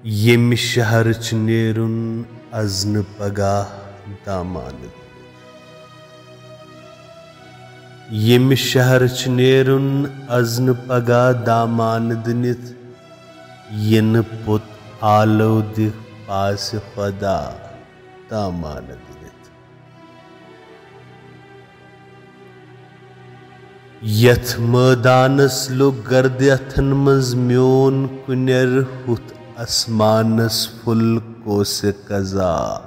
Yemi şehirç nerun azn pagah damanı. Yemi şehirç nerun azn pagah damanı dinit. Yeni put aludi pas fada damanı dinit. Yat madanas lo gardiyathan maz myon kuner hut asmanas ful kose kaza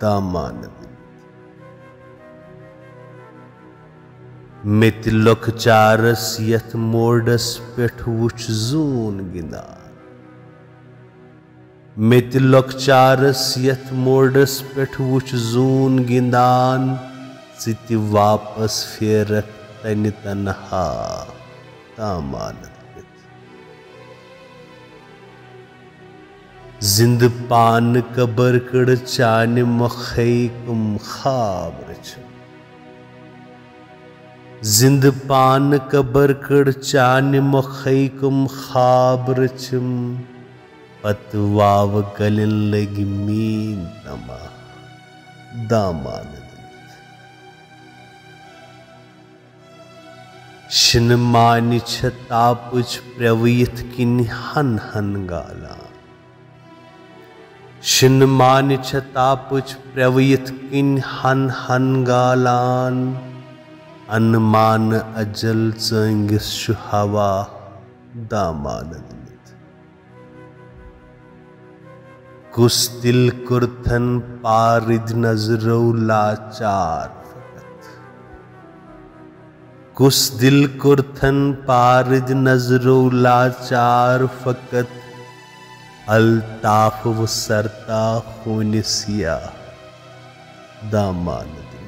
damanı. Met lokcharas yat mordas peth vuch zoon gindan. Met lokcharas yat mordas peth vuch zoon gindan. Siti vapas ferak tani tanha damanı. जिंद पान cover कड़ चान मखई कुम खाबरच जिंद पान cover कड़ चान मखई कुम खाबरचम पतवाव गलन लगी mean तमा दामान Shin मानि छतापुच प्रवीत किन हन हन गाला शिन मान छतापुच प्रवीत किन हन हन गालान अनमान अजल चंगिस हवा दामान कुस दिल कुर्थन पारिद नजरो लाचार फकत कुस दिल कुर्थन पारिद नजरो लाचार फकत अल्ताफ व सरता खूनिसिया दामान दिल